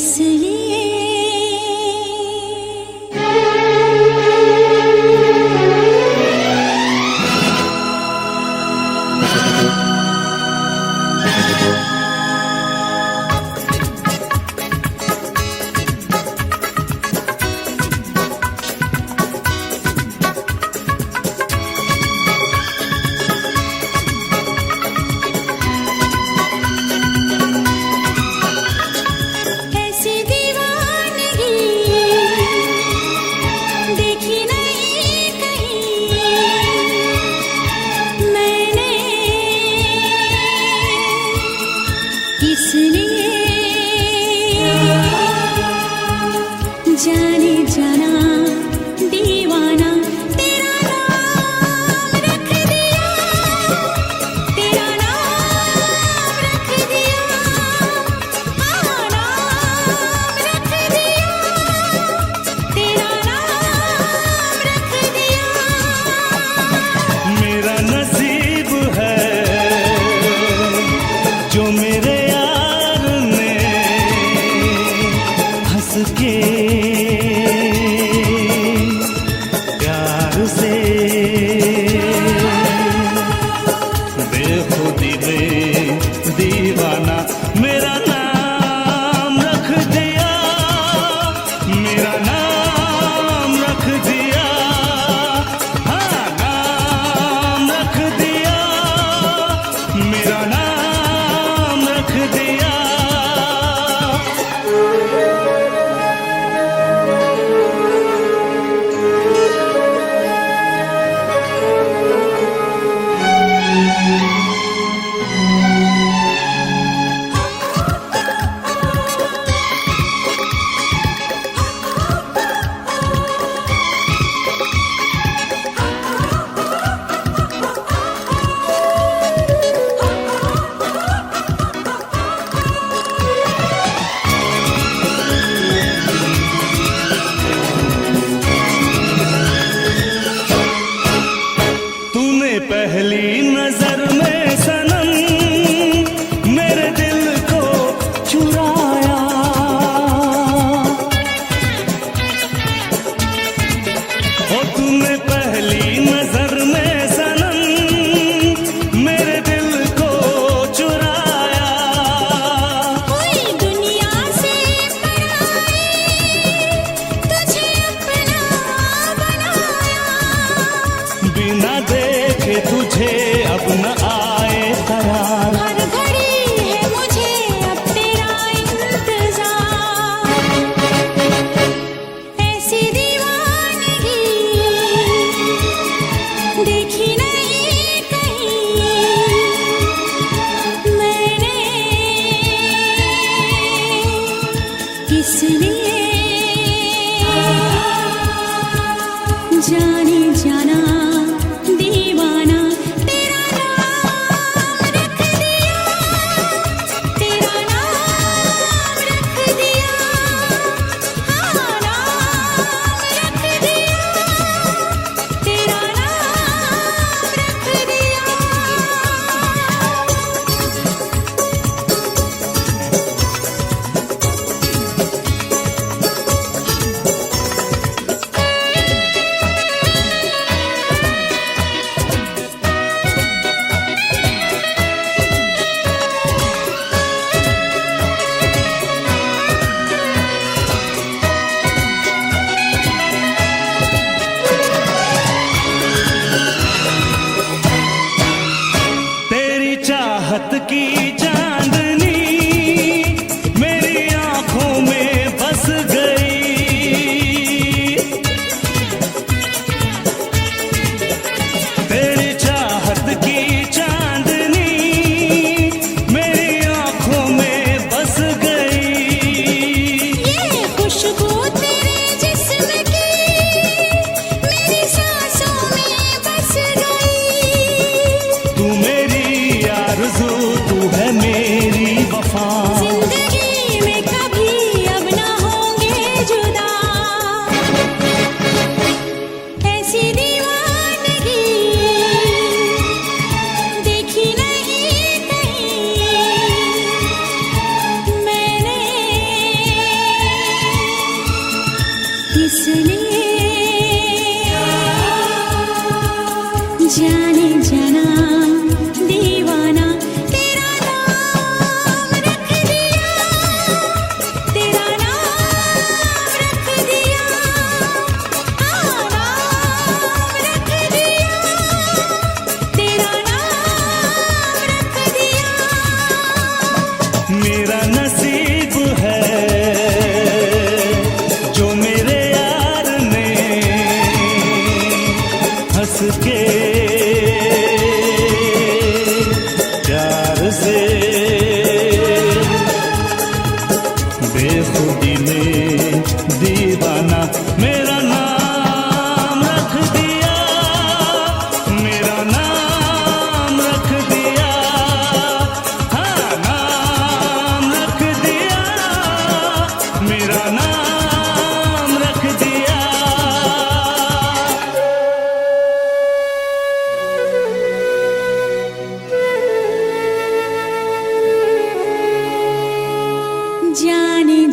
इसलिए जाने जाना दीवाना तेरा नाम रख दिया, तेरा नाम रख दिया, हाँ नाम रख दिया, तेरा नाम रख दिया। मेरा नसीब है जो मेरे यार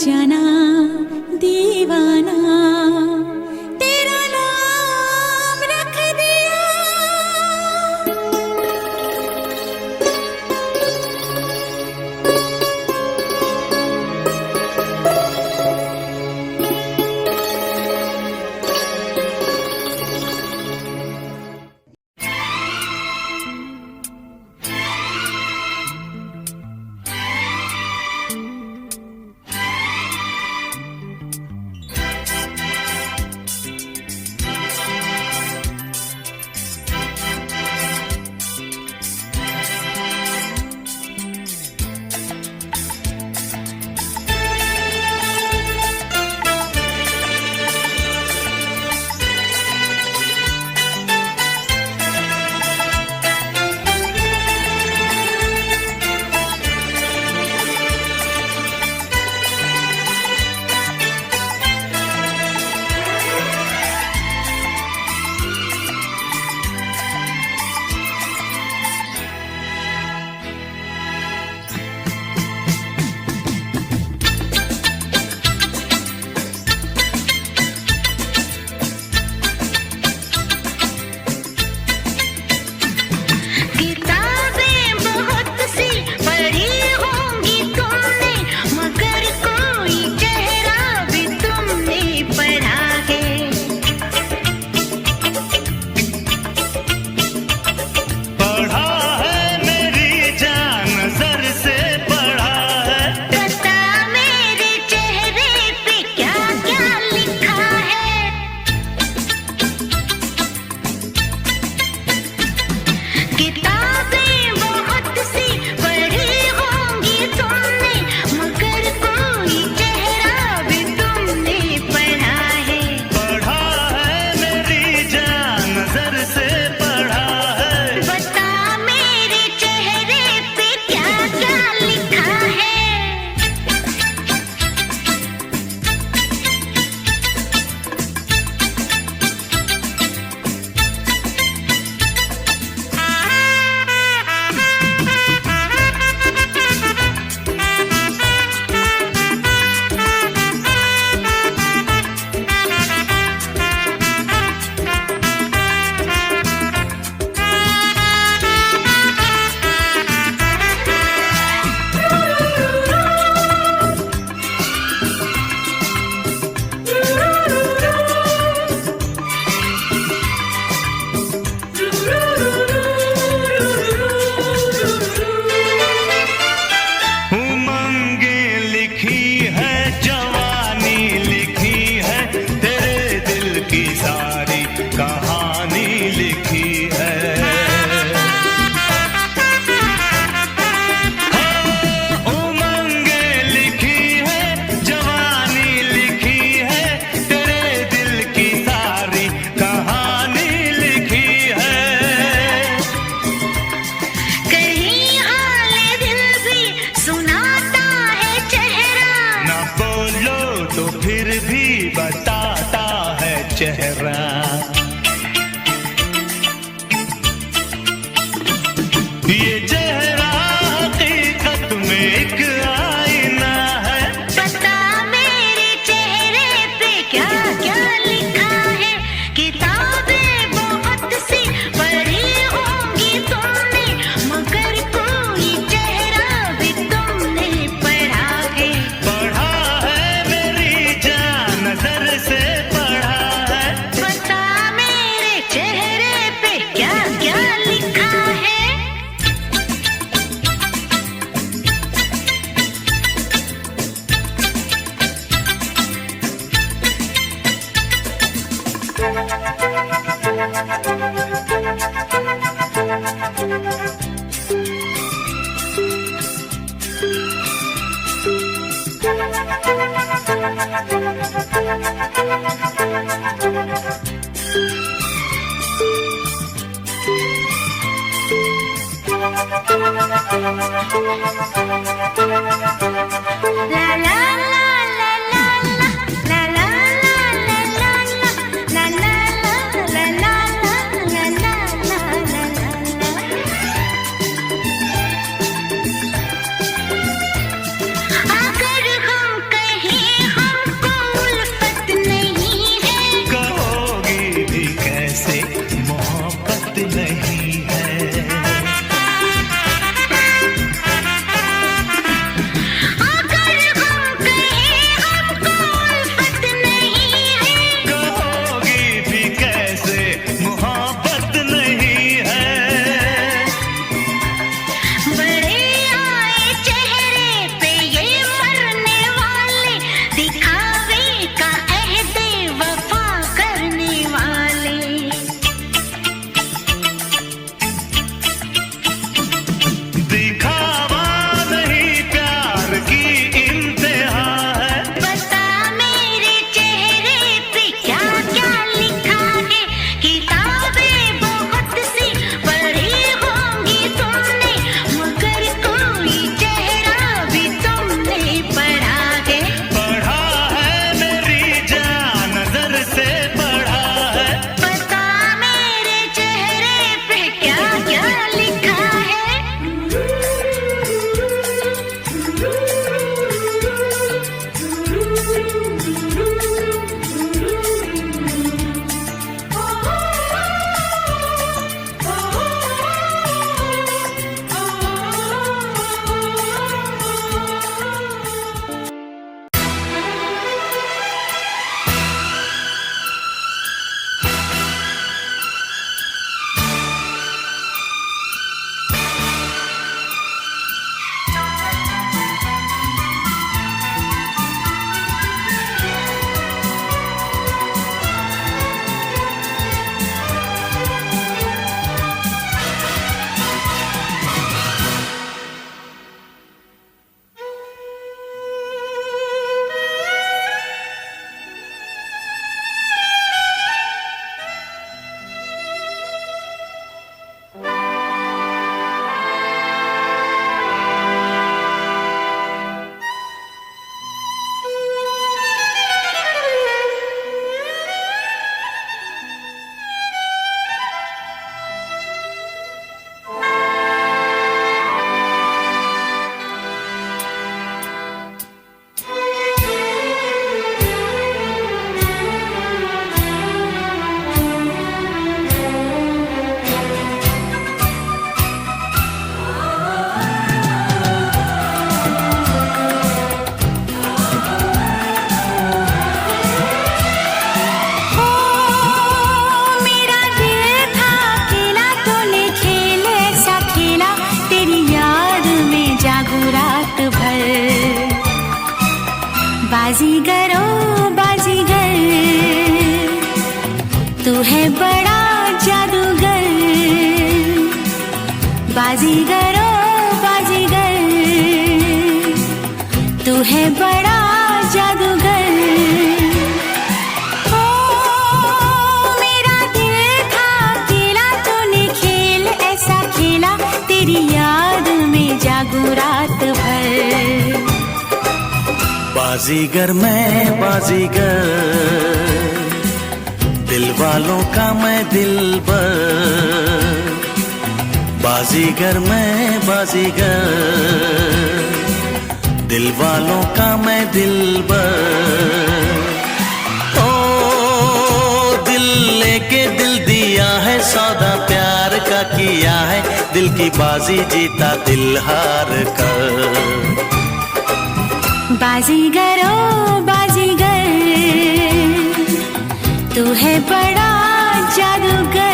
जाना दीवाना तेरा नाम रख दिया। चेहरा। ये चेहरा हकीकत में एक आईना है। पता मेरे चेहरे पे क्या क्या लिखा है। किताबें बहुत सी पढ़ी होंगी तुमने, मगर कोई चेहरा भी तुमने पढ़ा है। पढ़ा है मेरी जान, नजर से पढ़ा है। पता मेरे चेहरे पे क्या क्या लिखा है। La la la la la la la la la la la la la la अगर हम कहीं बाजीगर ओ बाजीगर, तू है बड़ा जादूगर। बाजीगर ओ बाजीगर, तू है बड़ा जादूगर। ओ मेरा दिल था अकेला, तूने खेल ऐसा खेला, तेरी याद में जागू रात भर। बाजीगर मैं बाजीगर, दिल वालों का मैं दिलबर। बाजीगर मैं बाजीगर, दिल वालों का मैं दिलबर। ओ दिल लेके दिल दिया है, सौदा प्यार का किया है, दिल की बाजी जीता दिल हार कर। बाजीगर ओ बाजीगर, तू है बड़ा जादूगर।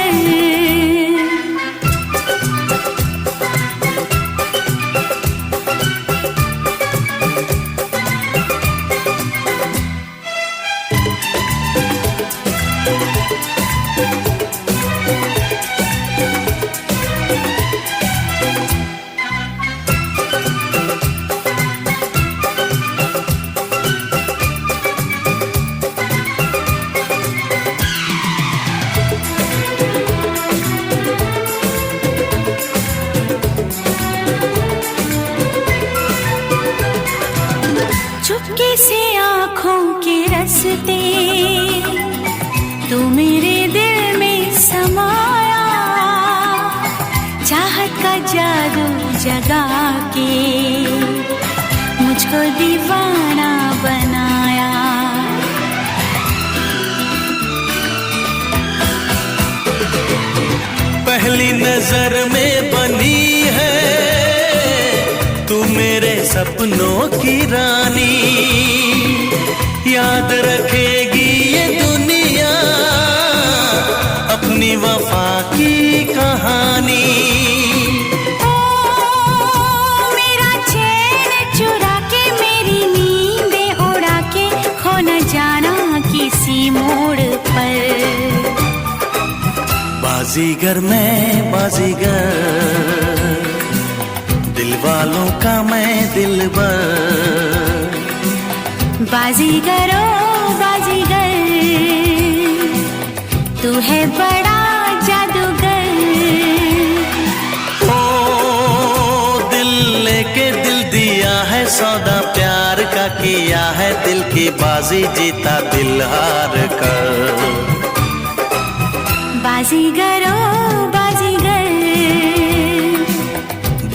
चुपके से आँखों के रस्ते, तू मेरे दिल में समाया, चाहत का जादू जगा के मुझको दीवाना बनाया। पहली नजर में बनी है तू मेरे सपनों की रानी, याद रखेगी ये दुनिया अपनी वफा की कहानी। ओ मेरा चैन चुरा के, मेरी नींदें उड़ा के, खो न जाना किसी मोड़ पर। बाजीगर मैं बाजीगर, दिल वालों का मैं दिलबर। बाजीगर ओ बाजीगर, तू है बड़ा जादूगर। ओ दिल लेके दिल दिया है, सौदा प्यार का किया है, दिल की बाजी जीता दिल हार कर। बाजीगर ओ बाजीगर,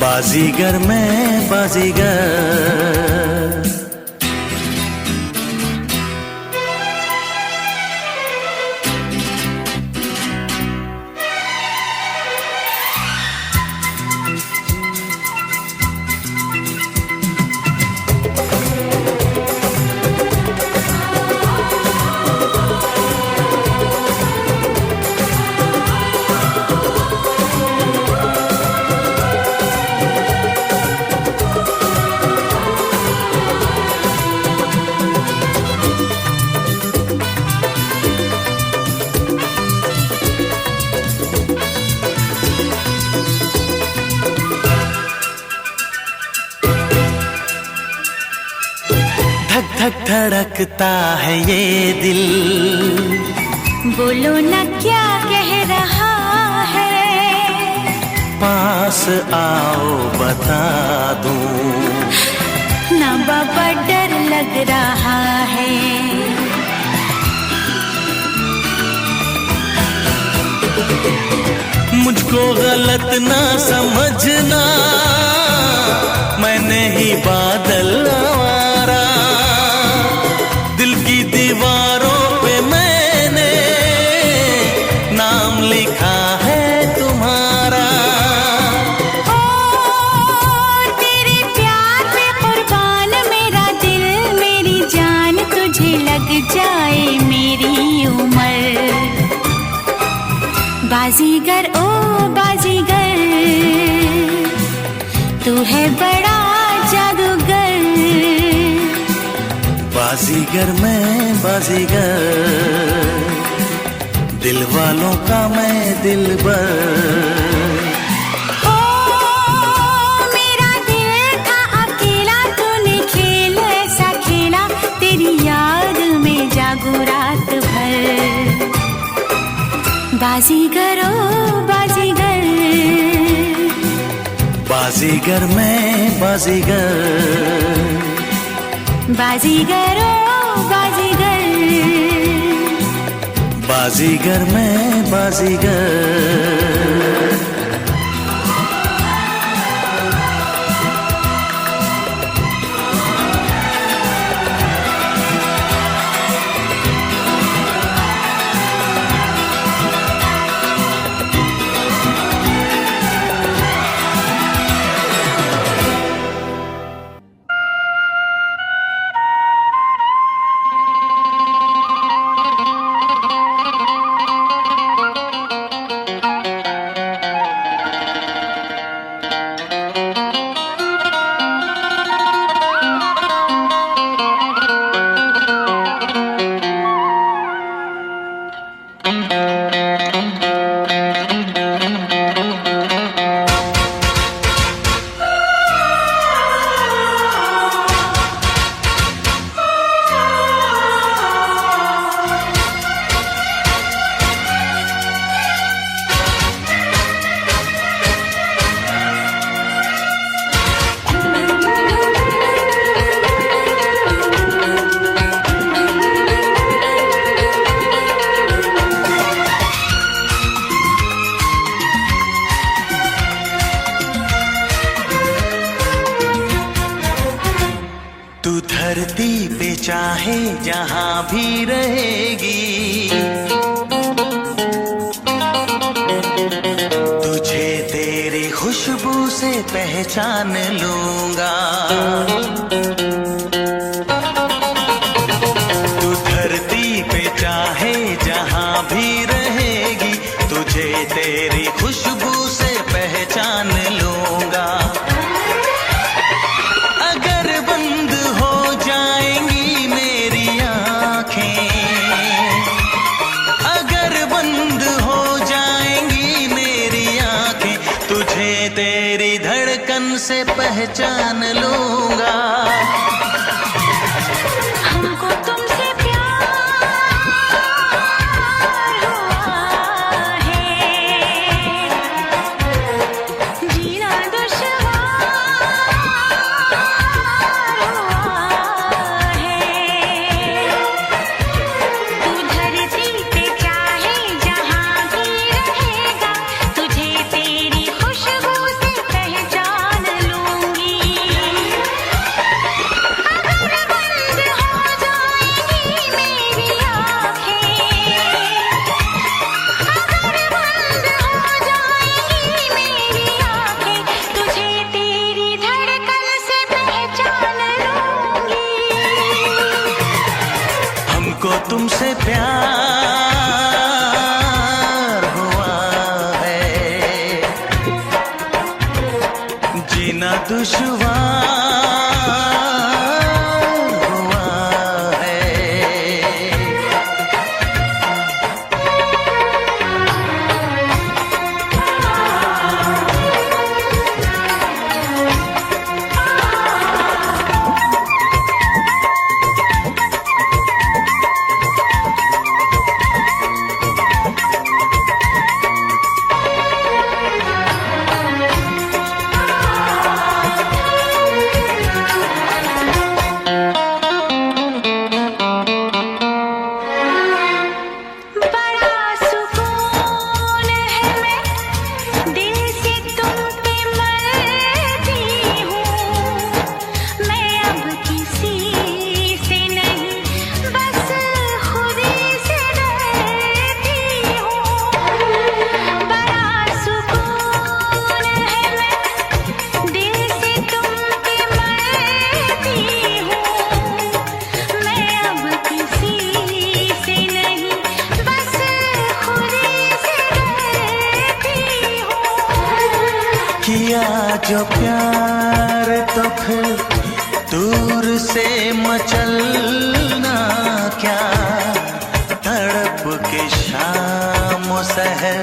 बाजीगर मैं बाजीगर। धक धक धड़कता है ये दिल, बोलो न क्या कह रहा है। पास आओ बता दूं, ना बाबा डर लग रहा है। मुझको गलत ना समझना, मैं नहीं बादल आवारा, दिल की दीवारों पे मैंने नाम लिखा है तुम्हारा। ओ तेरे प्यार पे कुर्बान मेरा दिल मेरी जान, तुझे लग जाए मेरी उम्र। बाजीगर ओ बाजीगर, तू है बड़ा जादूगर। बाजीगर मैं बाजीगर, दिल वालों का मैं दिलबर। ओ मेरा दिल था अकेला, तूने खेल ऐसा खेला, तेरी याद में जागू रात भर। बाजीगर ओ बाजीगर, बाजीगर मैं बाजीगर, बाजीगर ओ बाजीगर, बाजीगर मैं बाजीगर। तू धरती पे चाहे जहां भी रहेगी, तुझे तेरी खुशबू से पहचान लूंगा। तू धरती पे चाहे जहां भी रहेगी, तुझे तेरी खुशबू से पहचान लूंगा। तेरी धड़कन से पहचान लूंगा। हमको तुमसे प्यार हुआ है, जीना दुश्वार हुआ है। तू धरती पे चाहे जहां भी रहेगा, तुझे तेरी खुशबू से पहचान लूंगी। अगर बंद हो जाएंगी मेरी आँखें, अगर बंद हो जाएंगी मेरी आँखें, तुझे तेरी धड़कन से पहचान लूंगी। हमको तुमसे प्यार हुआ है, जीना दुश्वार हुआ है। किया जो प्यार तो फिर दूर से से मचलना क्या, तड़प के शाम सहर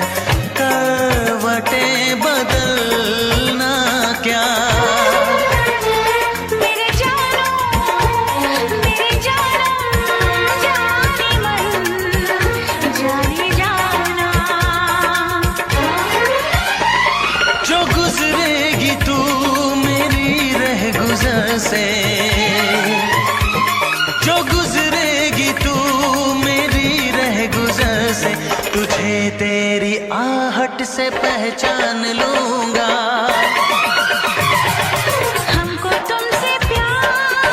करवटें बदलना क्या। मेरे जानम जाने मन जाने जाना। जो गुजरेगी तू मेरी रह गुजर से, जो गुजरेगी तू मेरी रह गुजर से, तुझे तेरी आहट से पहचान लूंगा। हमको तुमसे प्यार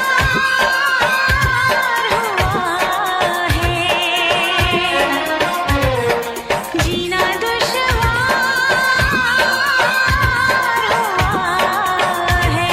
हुआ है, जीना दुश्वार हुआ है।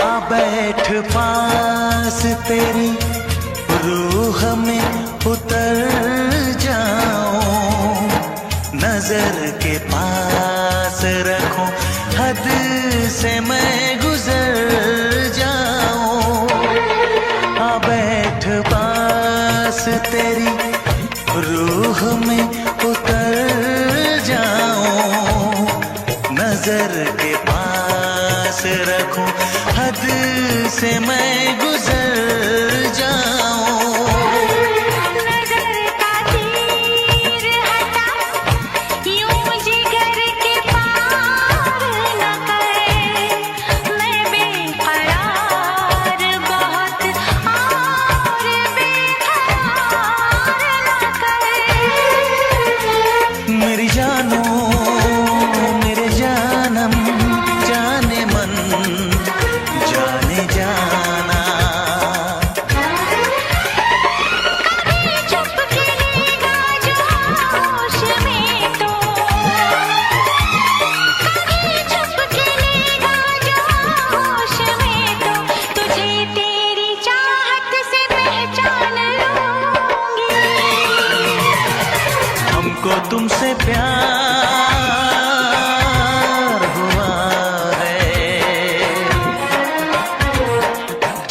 आ बैठ पास तेरी रूह में उतर जाऊं, नजर के पास रखूं, हद से मैं गुजर जाऊं। आ बैठ पास तेरी रूह में उतर जाऊं, नजर के पास रखूं, हद से मैं गुजर जाऊं। नजर का तीर हटा, यूं जिगर के पार न कर, मैं बेकरार बहुत और बेकरार न कर। मेरी जानो मेरे जानम जाने मन जाने जाना। कभी चुप के लेगा जो होश में तो, कभी चुप के लेगा जो होश में तो, तुझे तेरी चाहत से पहचान लूंगी। हमको तुमसे प्यार हुआ है,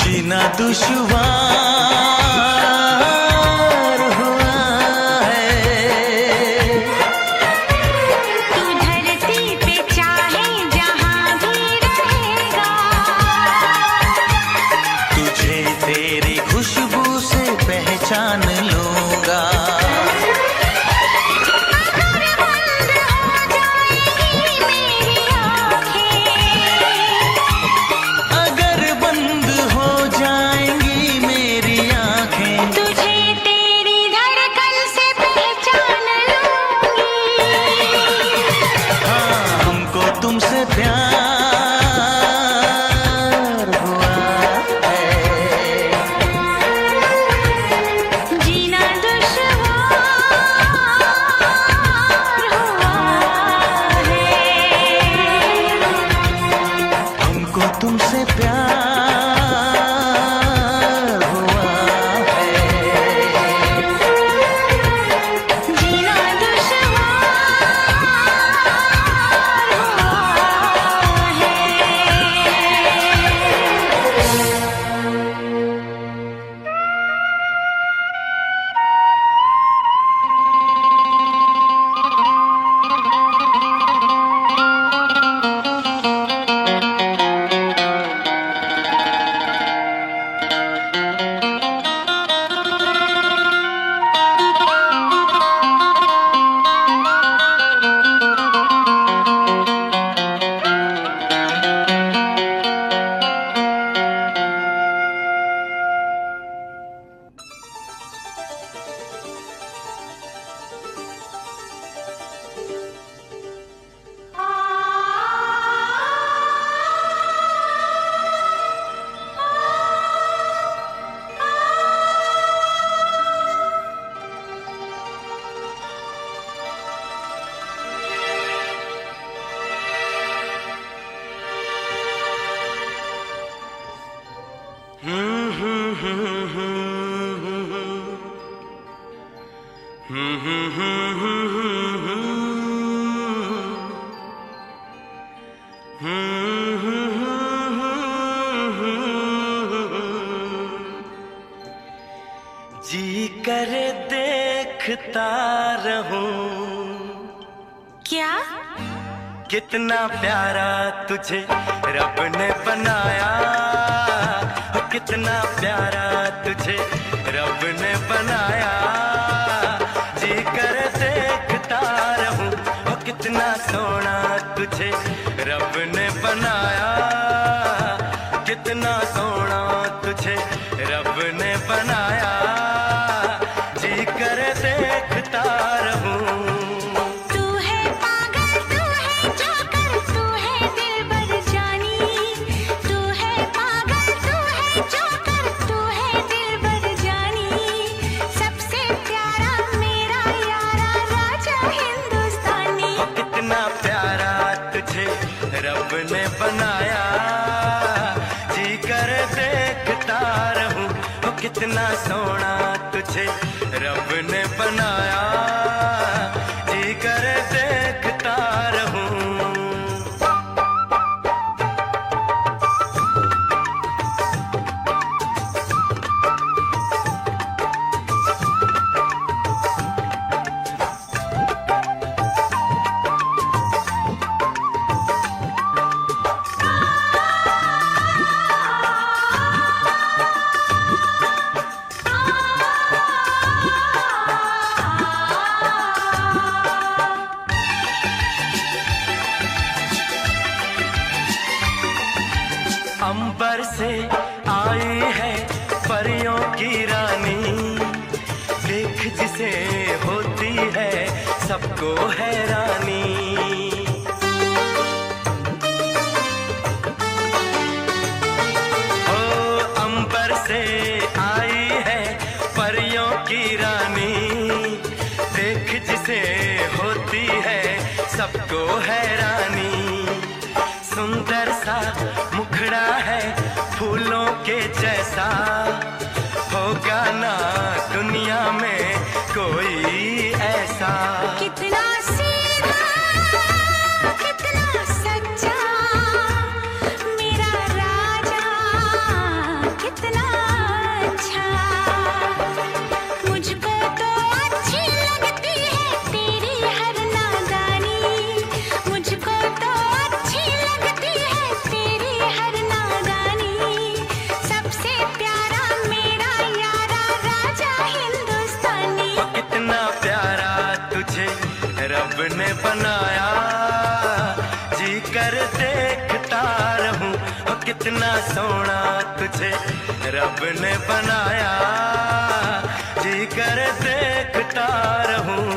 जीना दुश्वार हुआ है। तू धरती पे चाहे जहां भी रहेगा, तुझे तेरी खुशबू से पहचान लूंगा। अगर बंद हो जाएंगी मेरी आँखें, अगर बंद हो जाएंगी मेरी आंखें, तुझे तेरी धड़कन से पहचान लूंगी। हाँ हमको तुमसे प्यार हुआ है, जीना दुश्वार हुआ है। हमको तुमसे प्यार हुआ है। जीना दुश्वार हुआ है। जी करे देखता रहूं क्या? कितना प्यारा तुझे रब ने बनाया, कितना प्यारा तुझे रब ने बनाया। जी कर देखता रहूं, कितना सोना तुझे रब ने बनाया, कितना सोना तुझे रब ने बनाया। जी कर देखता रहूं। तू है पागल, तू है जोकर, तू है दिलबर जानी। तू है पागल, तू है जोकर, तू है दिलबर जानी। सबसे प्यारा मेरा यारा राजा हिंदुस्तानी। कितना प्यारा तुझे रब ने बनाया, जी कर देखता रहूं। कितना सोना तुझे रब ने बनाया, जी कर देखता रहूं। अंबर से आई है परियों की रानी, देख जिसे होती है सबको हैरानी। ओ अंबर से आई है परियों की रानी, देख जिसे होती है सबको हैरानी। सुंदर सा मुखड़ा है फूलों के जैसा, होगा ना दुनिया में कोई ऐसा। कितना सीधा, कितना सच्चा मेरा राजा, कितना अच्छा। मुझको तो अच्छी लगती है तेरी हर नादानी। मुझको तो अच्छी लगती है तेरी हर नादानी। सबसे प्यारा मेरा यारा राजा हिंदुस्तानी। कितना प्यारा तुझे रब ने बनाया, जी कर देखता रहूं। कितना सोना तुझे रब ने बनाया, जी कर देखता रहूं।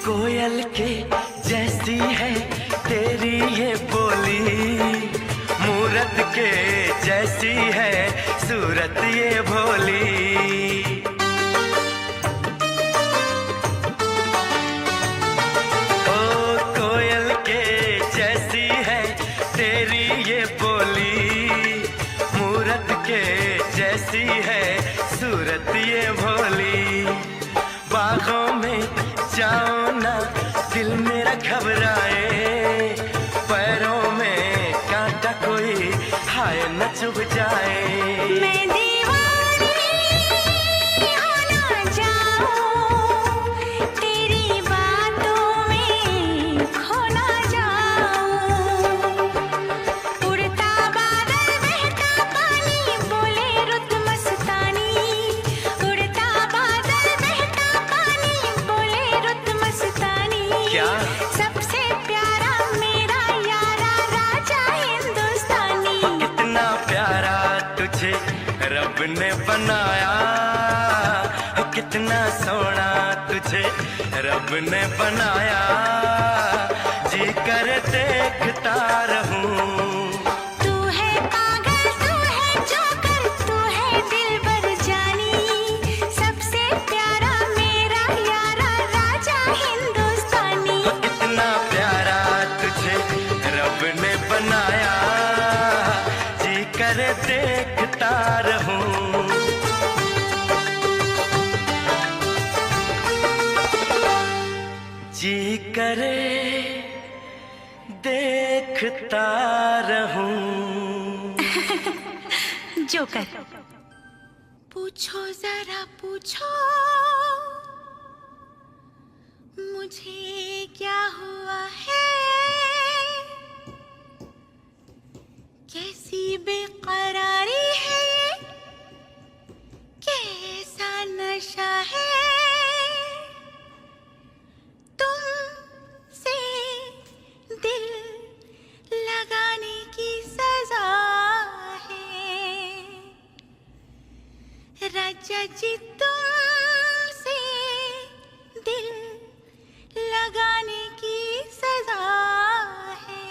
कोयल के जैसी है तेरी ये बोली, मूरत के जैसी है सूरत ये भोली। ओ कोयल के जैसी है तेरी ये बोली, मूरत के जैसी है सूरत ये भोली। बागों में जाओ ना दिल मेरा घबराए, पैरों में कांटा कोई हाय न चुभ जाए। मैं दीवानी हो ना जाऊं, तेरी बातों में खो ना जाऊं। उड़ता बादल बहता पानी बोले रुत मस्तानी। उड़ता बादल बहता पानी बोले रुत मस्तानी। क्या? सबसे प्यारा मेरा यारा राजा हिंदुस्तानी। कितना प्यारा तुझे रब ने बनाया, रब ने बनाया, जी कर देखता रहूं। तू है पागल तू है जोकर तू है दिलबर जानी, सबसे प्यारा मेरा यारा राजा हिंदुस्तानी। इतना प्यारा तुझे रब ने बनाया, जी कर देखता रहूं। जी करे देखता रहूं। जोकर। पूछो जरा पूछो मुझे क्या हुआ है, कैसी बेकरारी है ये, कैसा नशा है, तुमसे दिल लगाने की सजा है, राजा जी तुमसे दिल लगाने की सजा है।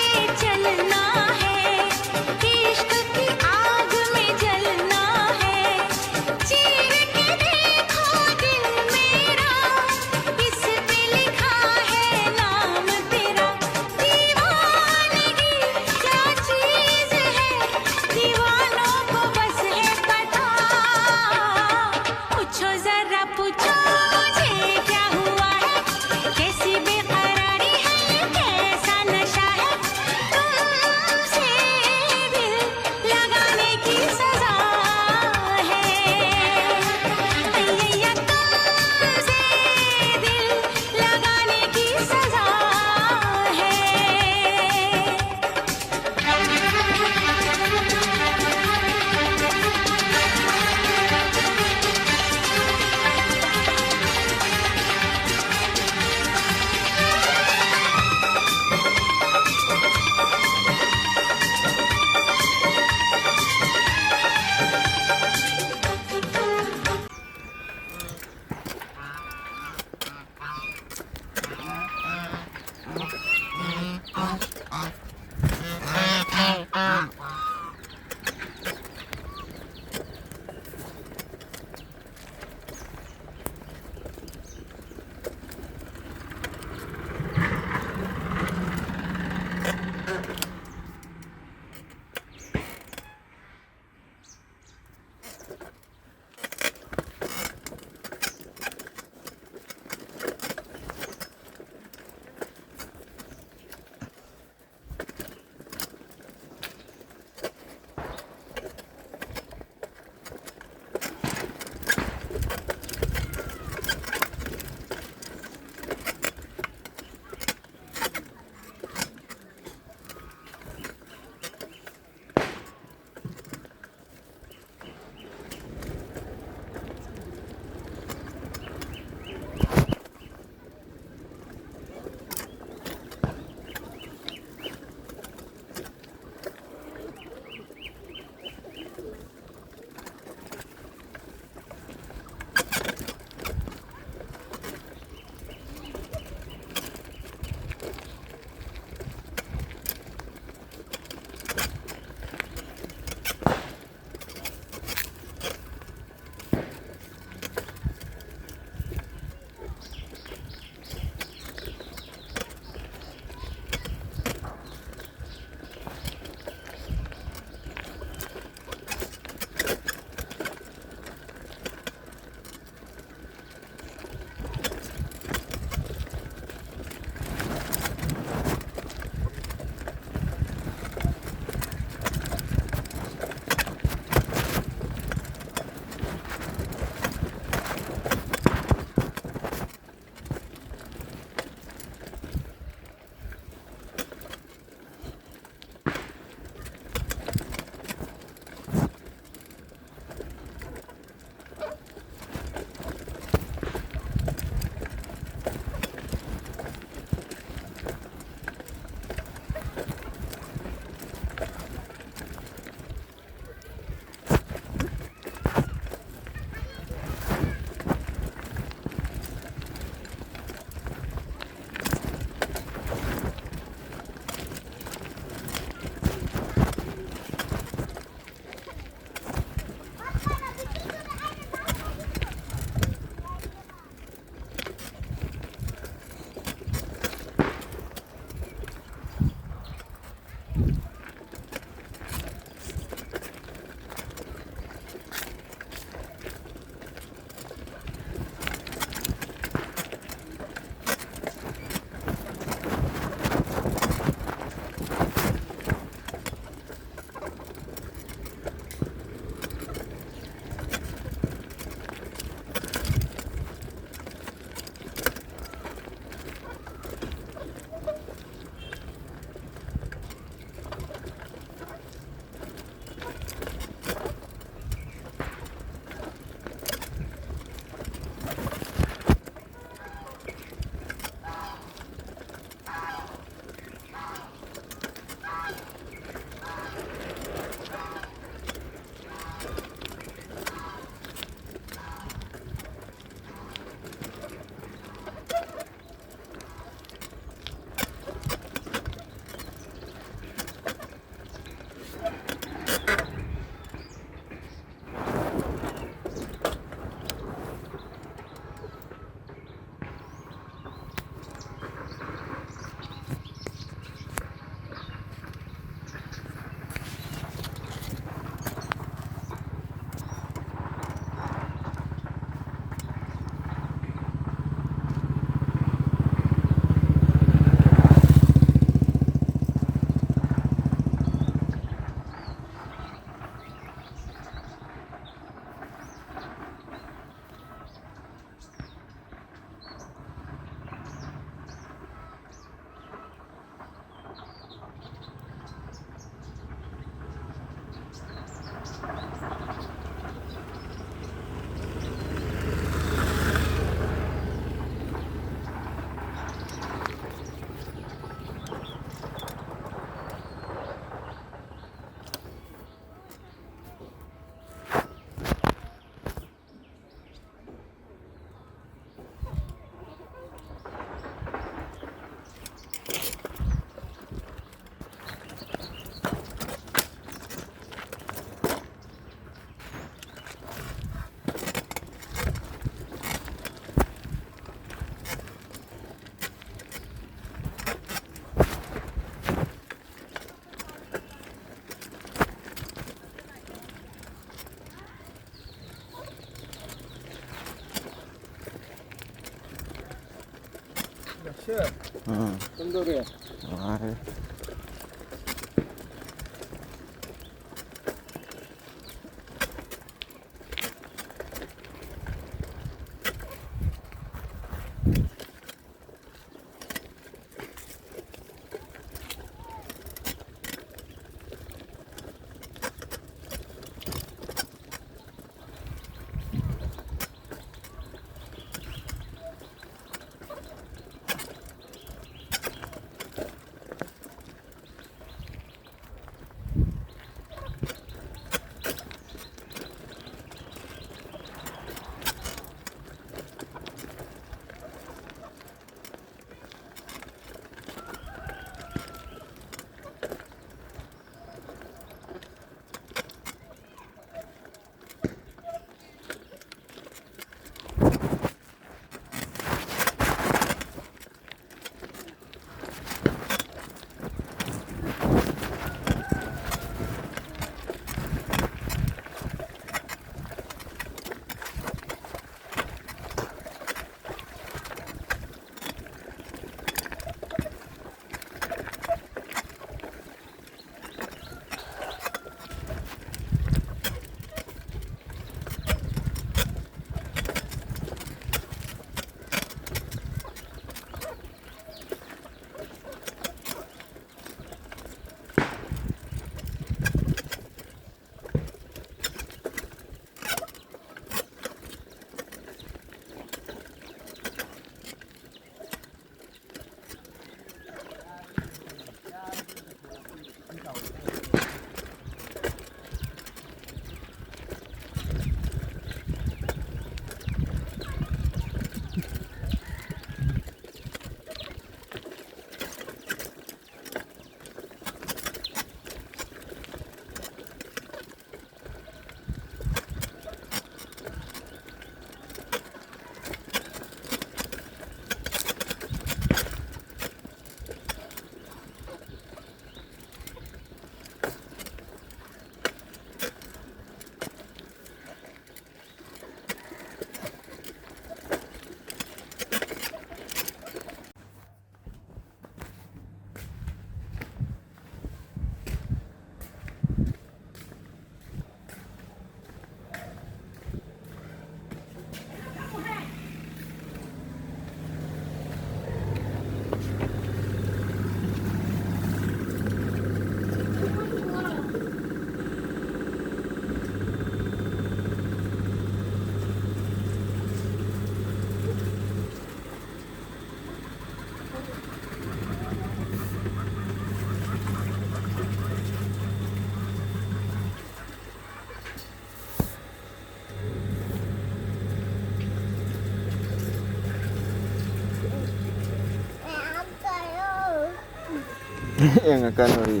Yang akan lari.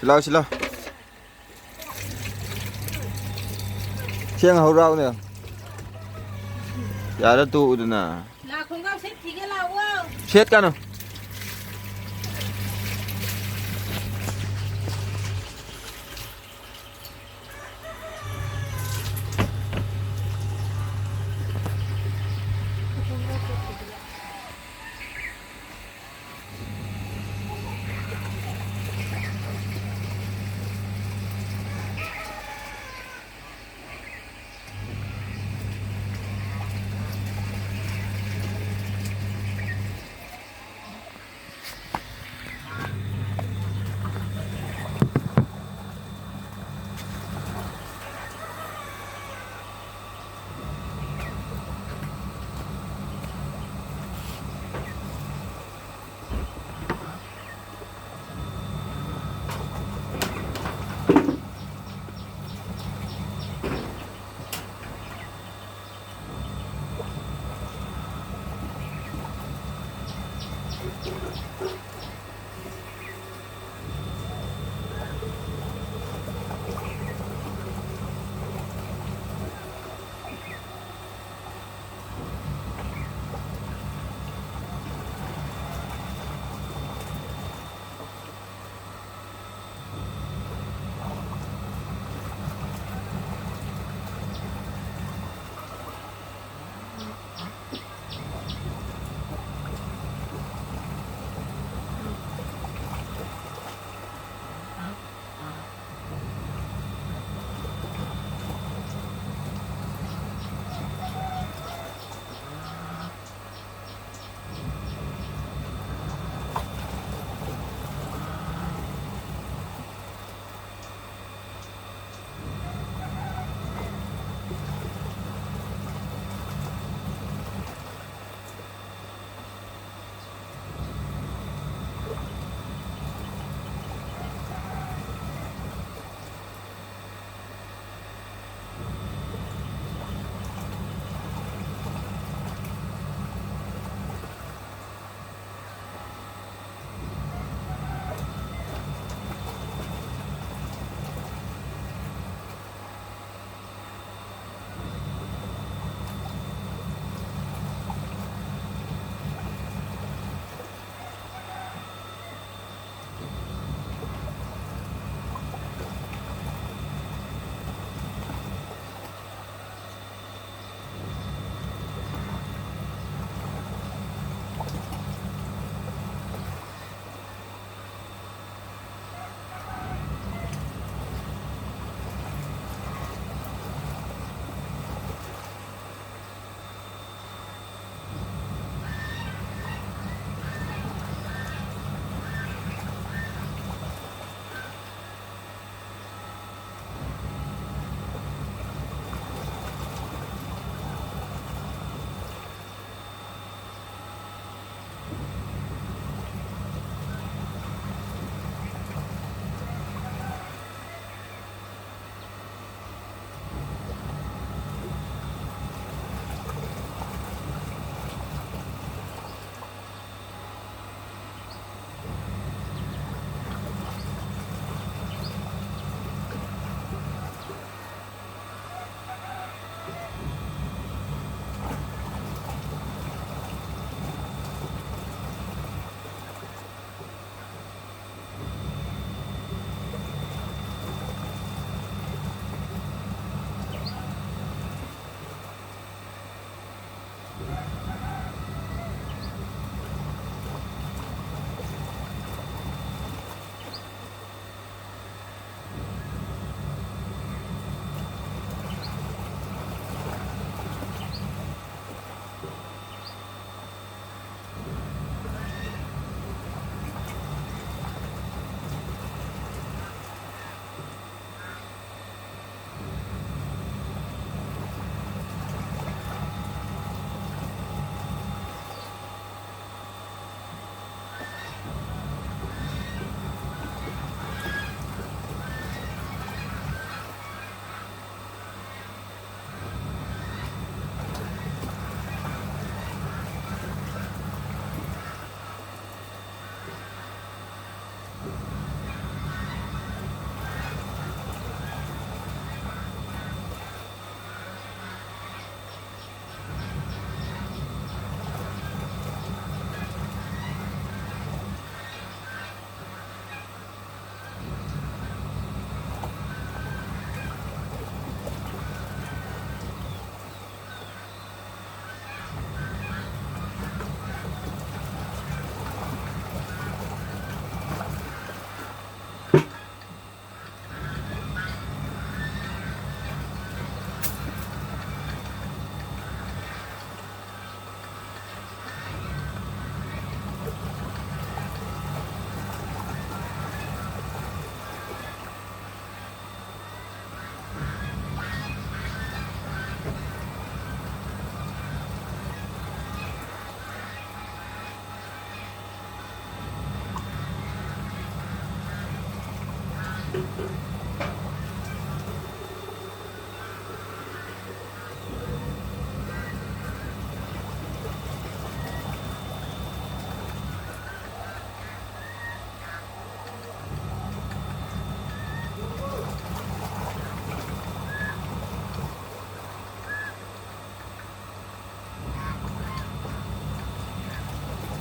Sila sila. Siang hau rau nè. Dạ đó tụ rồi nè. Là không có xếp thì cái lầu không? Chết cả nào.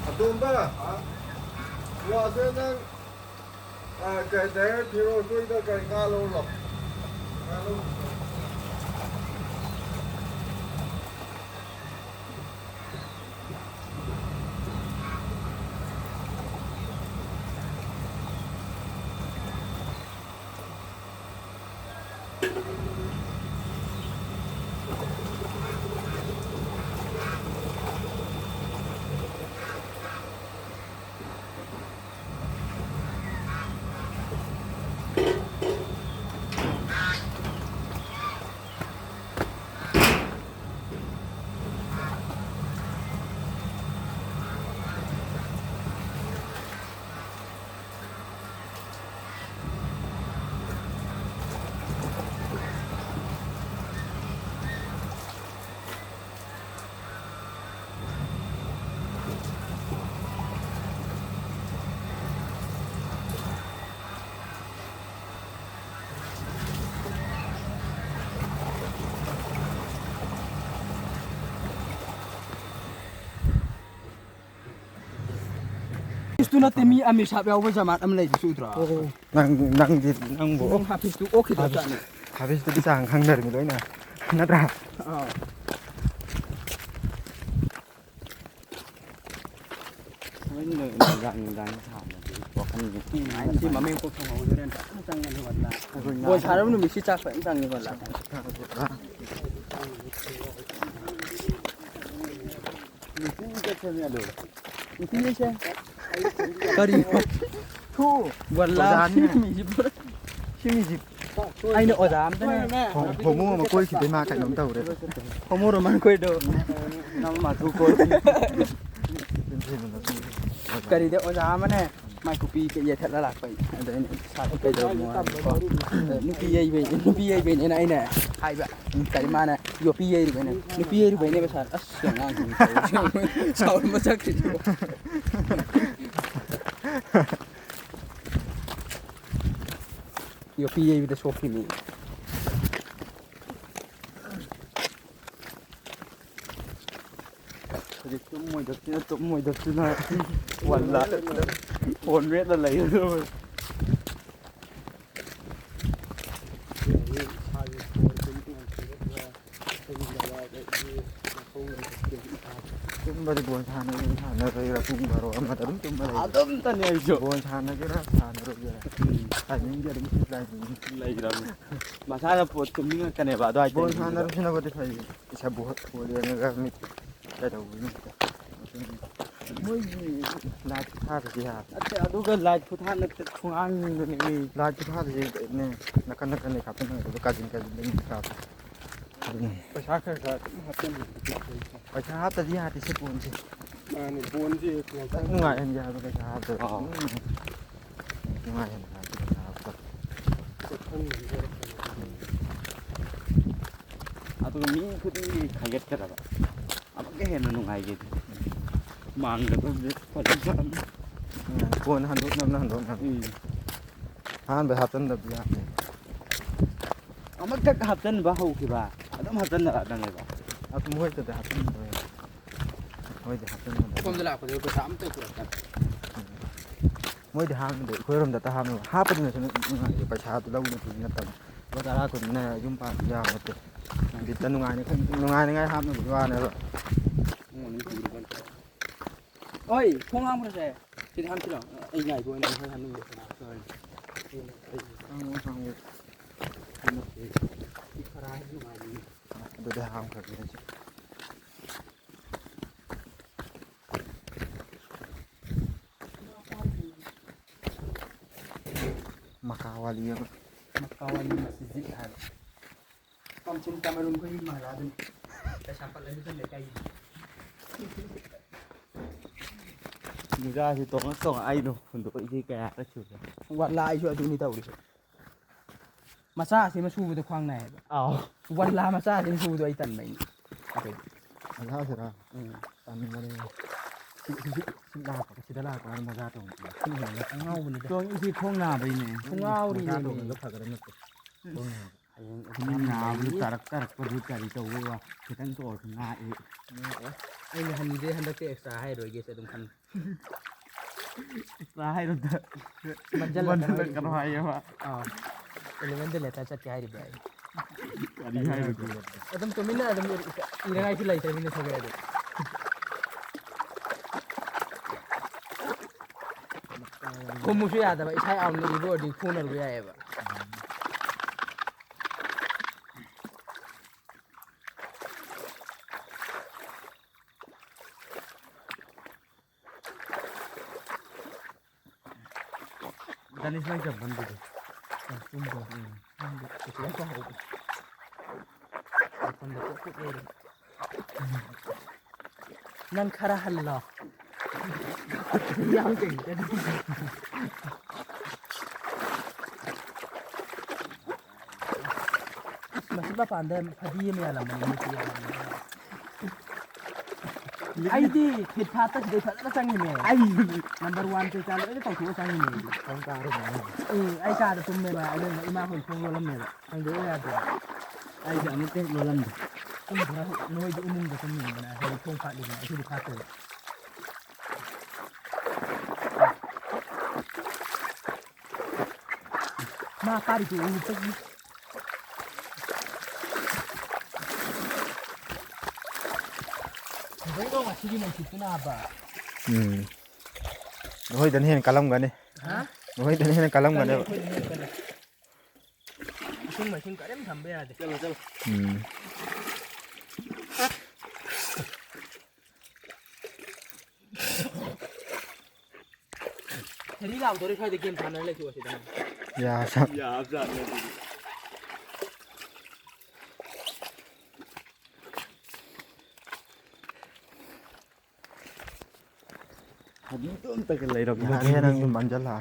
Abdullah, wa sẽ đang cái đấy thì rồi tôi đã cái ngã lâu rồi. Ngã lâu. Itu nanti mi ambil siapa yang berjamaah ambil lagi sutra. nang bo Habis itu oke dah tak ni. habis itu bisa hang dari mi loina natra Si mami kau kau mau jalan tak? Jangan ni wala. Bos harap ni mesti cakap jangan ni wala. Itu ni saya. Kari. Tu wala. Mesti pun. ชื่อมีสิ Ai nak odam tu ni. ผมมั่วมาคุยสิไปมากันน้ำเต่าเลย Kamu roman kau itu. Nama matu kau. เป็นที่มัน Kari dia odam mana? Mai kopi ke ye that lalak pai. Ada ni satu ke jauh mua. Ni pi ye ni na ina. Hai ba. Kari mana? Yo pi ye ni besar. As jangan. Saul masak itu. Yo pi ye with the sofi ni. Jadi tu moi dah tu na. Wala. Phone red là lấy rồi. tumba di buon sana ira tumba ro amma tarum tumba Adam tanya hijau. buon sana kira sana ro ya ani dia dum Lagi ram. Masalah pot keming kan ya Pak doa. buon sana ro sina bodi fai isa buhat ko dia nga mit da da wi moi la tha bi ha Ate adu kan laj puthan nak thungang ni. la tha bi ne nakan nakan ne kapna ro kajin ni ka Pasal kan happen. ประชาตที่หาที่สิบปุ่นสิ Ni pun je. นุ่งไงเอ็นยาประชาตัวนุ่งไงเอ็นยาประชาตัว Atu kami ikut ni kaget kan apa? Apa ke hen nungai gitu. Mang gitu pada jam. ควรหันรถน้ำหันไปหาต้นดับยา Amak tak hatan bahu kiba. Adam hatan nak ada ni ba. เอาตุ้มห้วยแต่หาต้นเลยห้วยแต่หาต้น Kom dala ko ko sam tu ko kan. ห้วยแต่หามเด็กห้วยรำแต่ตาหามเลยหาเป็นเงินนุ่งไงประชาตัวเราเนี่ยถึงนัดตั้งว่าแต่ละคนเนี่ยยุ่งปากยาวหมดเลยดิแต่นุ่งไงเนี่ยนุ่งไงง่ายหามหนึ่งว่าเนี่ย Oh ni kiri kan. Oi, khong am ra se. Ti ham ti lo. Ai ngai ko ni hai ham ni. Sorry. ดูได้หามครับนี่มากาวาลี Kawan ni masjid har. Kam cinta marum ko ni mala dun. Ka sampai lagi kan lekai. Thực ra thì tôi có ai đâu, phần tôi chỉ kẻ cái chụp. Wat lai so adu ni tahu. ꯃꯆꯥꯁꯤ ꯃꯁꯨꯕꯗ ꯈ꯭ꯋꯥꯡ ꯅꯥꯏꯌꯦꯕ one ꯂꯥ ꯃꯆꯥꯁꯤ ꯃꯁꯨꯕꯗꯣ ꯑꯩ ꯇꯟꯕꯩꯅꯤ ꯃꯖꯥꯁꯤꯔꯥ ꯇꯥꯅꯤꯡꯕꯅꯦ ꯁꯤꯗ ꯂꯥꯛꯄ ꯃꯖꯥ ꯇꯧꯕ ꯑꯉꯥꯎꯕꯅꯤꯗ ꯏꯁꯤ ꯈꯣꯡ ꯅꯥꯕꯩꯅꯦ ꯇꯧꯕ ꯐꯒꯗꯕ ꯅꯠꯇꯦ ꯍꯌꯦꯡ ꯅꯥꯕꯗꯨ ꯇꯥꯔꯛꯄꯗꯨ ꯀꯔꯤ ꯇꯧꯕꯩ ꯋꯥ ꯈꯤꯇꯪ ꯇꯧꯔꯁꯨ ꯉꯥꯛꯏ ꯑꯩꯅ ꯍꯟꯗꯛꯇꯤ ꯑꯦꯛꯁꯇ꯭ꯔꯥ ꯍꯥꯏꯔꯣꯏꯒꯦꯁꯦ ꯑꯗꯨꯝ ꯈꯟ ꯑꯦꯛꯁꯇ꯭ꯔꯥ ꯍꯥꯏꯔꯣꯗ ꯃꯟꯖꯜꯂꯛꯀꯅꯣ ꯍꯥꯏꯌꯦꯕ ꯑꯦꯂꯦꯚꯦꯟꯗ ꯂꯦꯇꯔ ꯆꯠꯀꯦ ꯍꯥꯏꯔꯤꯕ ꯑꯩ ꯀꯔꯤ ꯍꯥꯏꯔꯨꯗꯣꯏꯕ ꯑꯗꯨꯝ ꯇꯨꯃꯤꯟꯅ ꯑꯗꯨꯝ ꯏꯅꯉꯥꯏꯁꯨ ꯂꯩꯇ꯭ꯔꯕꯅꯤꯅ ꯊꯣꯛꯂꯛꯑꯦ ꯑꯗꯨꯝ ꯈꯨꯝꯃꯨꯁꯨ ꯌꯥꯗꯕ ꯏꯁꯥ ꯌꯥꯝꯅ ꯏꯕ ꯑꯣꯏꯔꯗꯤ ꯐꯨꯅꯔꯨꯕ ꯌꯥꯏꯑꯕ Danis lang siya bandido. Nang khara halla yang ting masih ba pande phadi me ala mani ni ya ai di hit phata de phata changi me ai number 1 pe chal ai tau changi me Kung karo na. ai ka da tum me ba ai na ima hoi khong lo lam me ba ang de ya de ai ja mu te lo lam de tum bra noi de umum de tum me na hai khong phat de na ai di phat de ma ka ri tu u pe Vậy đâu mà chỉ mình chỉ cái nào bà? Nói đến hiện kalam gane. Hả? Nói đến hiện kalam gane. Chung mà chung cả đêm thầm bây giờ. Chalo. Thế đi làm tôi đi khai thì game thằng này lại chùa thì đâu? Ya sab. Ya dạ này. Hadi tuh tak kelai dok. Ya ni nang manjal lah.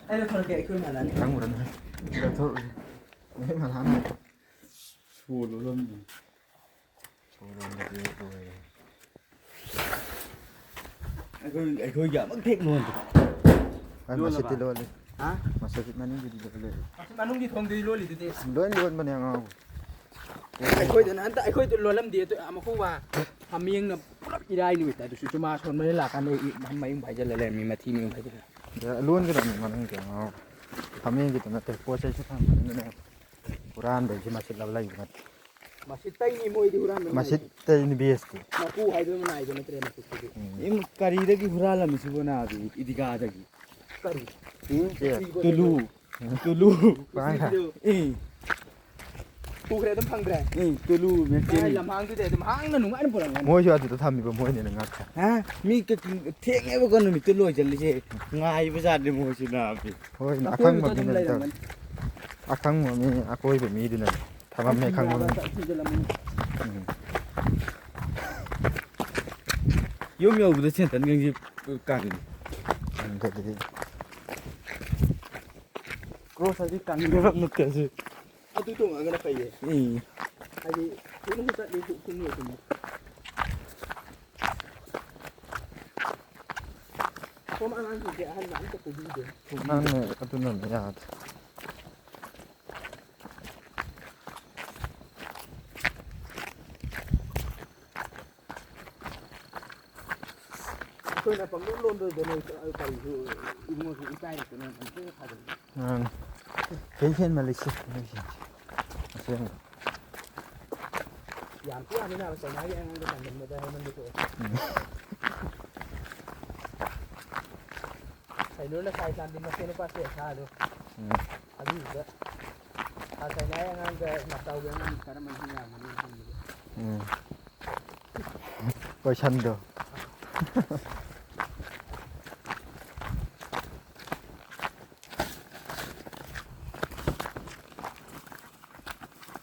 Ai là thôi kệ mà là Nang uran. Dah tu. Ni malah nang. Sulu lắm. Suruh dia tu. Ai khơi giờ mất thiệt luôn. Kan masih ti lol. Hả? Masih mana jadi lol. Mà nung đi không đi luôn thì thế. Lol mana yang ngau. Ai khơi tụi nó tại khơi tụi luôn lắm địa tụi mà không vào. Hàm miếng làอีได้นี่แต่ดูมาชนไม่ได้หลักกันเลยทำไมยังไปจะเลยมีมาที่มีไปจะ Ya luan kita ni mana yang ngau. Kami kita nak terpuasa sih kan mana ni. Quran dah masih lagi mat. มาชิดใต้นี่มวยที่หุรัน Masih ni bias tu. มาคู่ให้ด้วยมันไหนจะไม่เตรียมมาคุย Im karida ki hurala misubona abi idiga adagi. กัน Tulu. Bang ha. Eh, คู่เคยต้องพังแรง tulu ไอ้ mekeni. ลำพังคือแต่ลำพังนั่นหนุ่มอันนั้นปวดหลัง Moi juga tu tham ni pun moi ni ngak. Ha, mi ke thenge ba kono mi tulu jali je. Ngai ba sa de mo sina abi. Hoi akang mo ni tu. Akang mo ni aku ibu mi di na. Thamam me akang mo. Yom yo bu chen tan ngi kan. Jadi Ko sa di kan ni ba no ke ji. เอาตุ้งๆกันนะไปเลย Eh, ไอ้ที่คุณรู้จักดีคุณรู้จักผมอ่านที่จะอ่านหนังจะกูดูเดี๋ยว nan ni atu nan ya. เคยนะผมรู้ล้นเลยเดี๋ยวเอาไปคืออีโมคืออีใจตัวนั้นมันคือขาด Nan. Kailan Malaysia. Masih. อย่างที่อันนี้นะใส่ไม้ยังไงก็แต่มันไม่ได้ให้มันดูตัวใส่นู้นนะใส่ตามดินมาเส้นก็เสียค่าดูอันนี้ก็ใส่ไม้ยังไงก็มาเตายังไงkarenaมันที่อย่างมันนี่ Kau canda.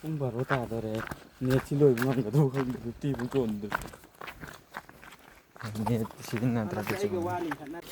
không baro ta da re. Ni chi loi ngam ga do khang du ti bu ton du. Ni sini nan ใส่ tradisi. ก็ว่านี่ขนาด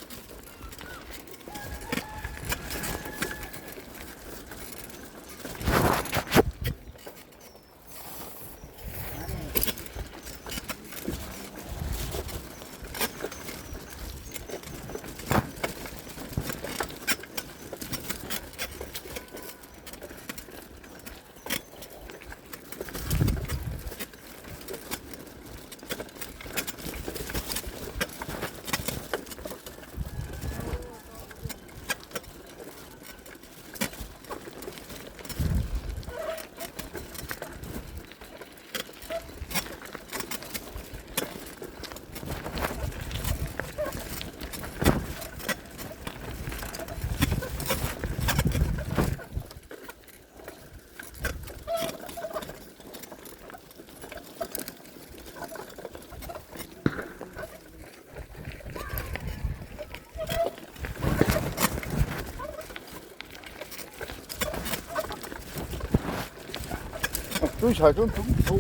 tôi xài tôi cũng thu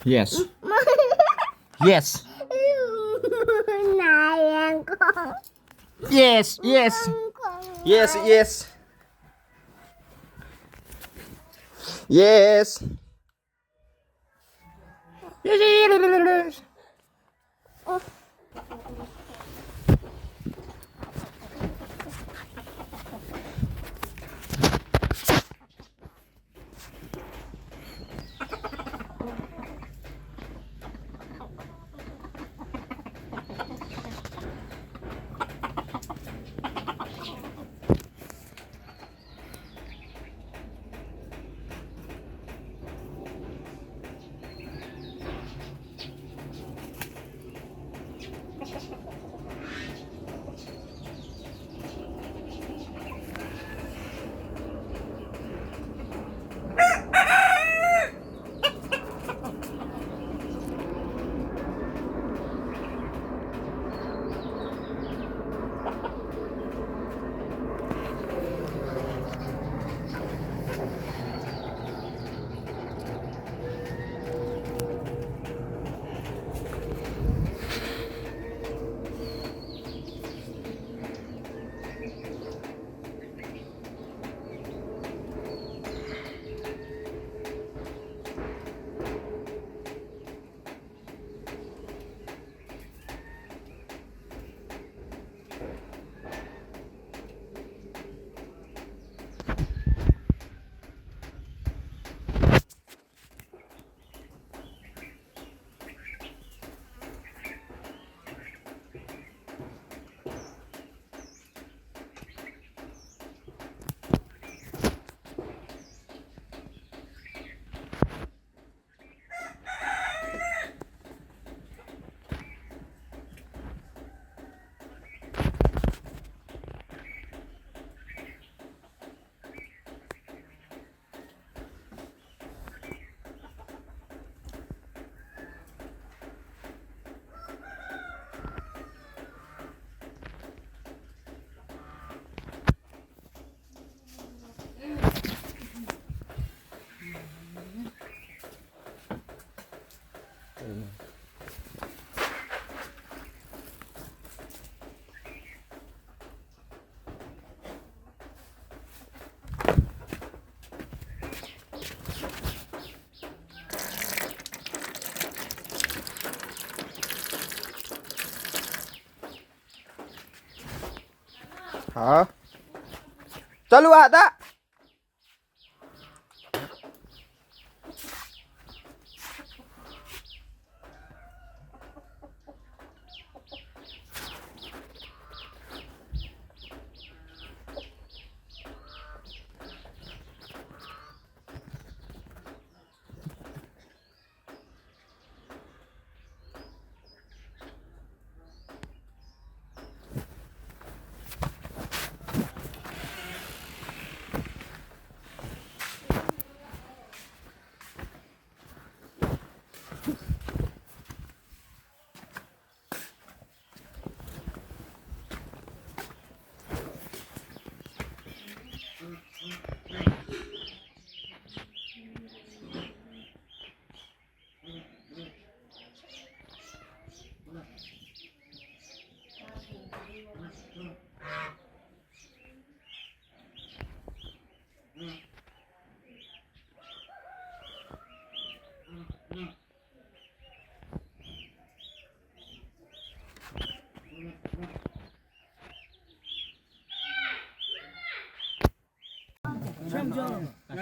Yes. Yes. Này ăn con. Yes. Yes. Yes. Yes. Yes. Yes. हाँ चलो आता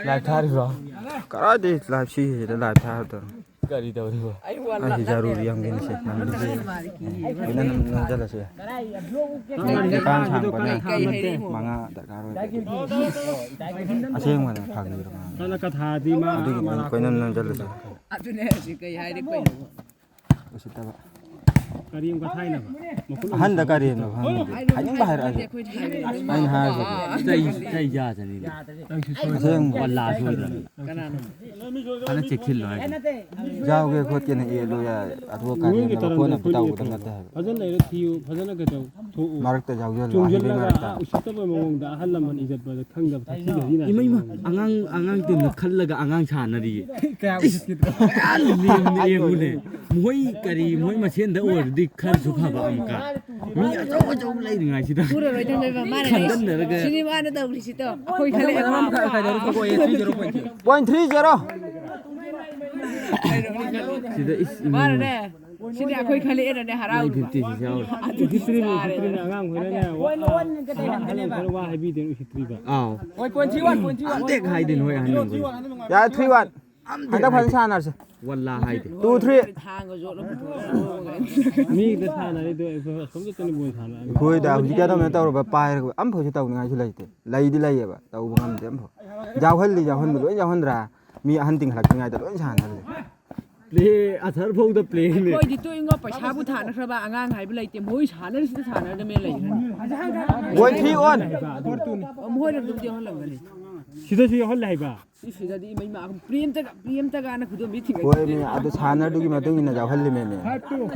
live था रही हो करा दे live सी है live था तो करी तो रही हो आई जरूरी हम के से हम बिना न चला से काम छांग पने मांगा दरकार हो असेंग मन फांग नी रो ना कथा दी मा कोई न चला से अदुने सि कई हाइदे कोई उसिता करीम का थाई ना हन द करी न हन बाहर आ आई हाใจยาจะนี่ असेंग วันลาช่วยกัน कना อันนั้นจะคิดเลย जाओगे खुद के नहीं लो या अथवा कार्य में कोई ना बताओ तो करता है फजन ले थियो फजन का तो थो मार्क तो जाओगे चुंजल लगा उसित ब मवंग दा हल लमन इज्जत ब खंगब था की हरी ना อีไม่มาอังตื่นคันละกับอังชานนะดิ क्या उसित की เองเลยมวยกะรีมวยมาเช่นแต่โอ้ดิคันสุขภาพอังกามีอาเจ้าเลยยังไงสิตา पूरा रोई तंबे मारे सिनेमा ने तो उलिसी तो कोई खाले पॉइंट 30 สิตาอิส मारे ने सिने कोई खाले ने हराउ 50สิเจ้า फित्री ना आंगां होने ने हलว่าให้บีเดนอุสิตรีบะ อ้าวโอ้ยคนที่วันเด็กให้ดินห้อยอันนึง या 3-1 हंदा फन सानर से วันลาให้ดิ 2-3 ทางก็โยน มีเดทานะเดสมจะตนบุญทานะ कोई दा हुजी का तो मैं तो पाए अम फोसे तो ngai लाइते लाइदी लाइए बा तो ngam dem pho जावहल ली जावहल में जावहल रा मी हंटिंग हलक ngai तो लोन सान हल เพลอัธรพงษ์เดเพลเนี่ย कोई दितो इंगो पैसा बुथा नखरबा आंगां हाइब लाइते मोय सानर सिदा सानर दे मे लाइ 1-3 on मोय रम दुम दे हल गले सिदा सी हल लाइबा सिदा दी मै मा प्रेम तक आना खुदो मी थिंग कोई में आदो सानर दुगी में तो इन जावहल में ने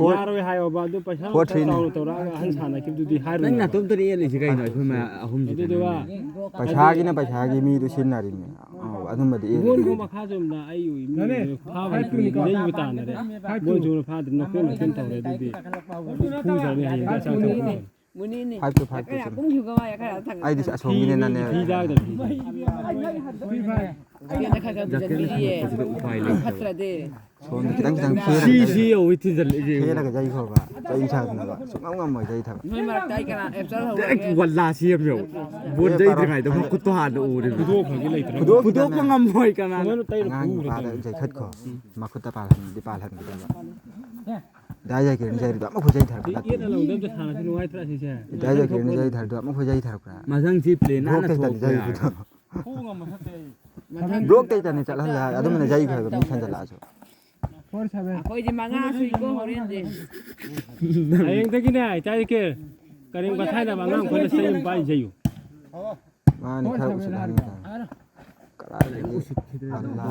4 हायो बा दो पैसा तो रा हन साना कि दुदी हार นั่นน่ะต้มตัวนี้เลยสิไกหน่อยเพิ่นมาอาหุมสิ दुदी वा पैसा की ना पैसा की मी तो सिनारी में अदुम बदे बोल को मखा जम ना आई हुई फा भाई पुनी नहीं बता ना रे बोल जो फा न को न सेन तो रे दुदी फू जा ने हाय सा तो मुनी ने 5 to 5 या कुम हिउ गवा या खरा थंग आई दिस असोंगी ने ने พี่จ้าจะพี่ ये न खगा बुझन दी ये อุปายเลย खतरा दे सोन किदंग किदंग खेर ชี้เอาวิธีจะเลย खेर लगे जाई खो बा जाई छा ना बा सुंगम गम जाई था मोय मार ताई करा एप्सर हो แต่วันลาเสียมอยู่บนใจยังไงแต่ว่ากุตหานโอ้ดิ ดูขอกี่เลยตรง กุตก็งำหอยกันนะ นั้นไต ngang รู ba da jai khat ko ma khut ta pa han di pa han ki ba da jai ke jai da ma pho jai thar ba เอียนเราเดิมจะทานที่น้อยทราสิใช่ da jai ke jai thar da ma pho jai thar ka มาทั้งที่เพลนนั่น block น่ะ te ถู ta ก jai ku to ผู้งมาทักเต block te ta ne chala la adum ne jai ka mi khan jala so कोई जे मंगा सुई को होरेन दे เองตะกี้เนี่ยใจเกกริงกะไทยนะบางคนเลยใส่ไปใจอยู่ ma ni kha usul han ta kala le usul Allah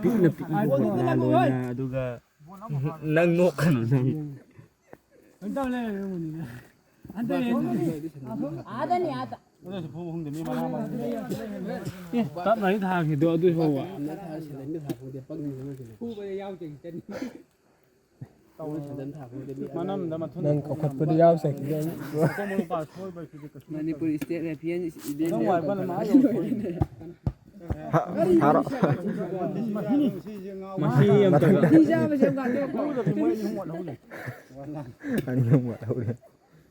พี่น่ะพี่หมดแล้วเลยนะดูก็นั่งงกกันนั่ง ตัดไหนทางที่ดูด้วยหัว มานั่นแล้วมาทุนนั่นเขาขัดปฏิยาวใส่กี่ยังก็มือปาดช่วยไปคือจะ Manipur state में PN इदे ต้องไหวบ้านมา haro มาชี้ยังตัว तीजा में से गा दे को ani yang buat tahu dia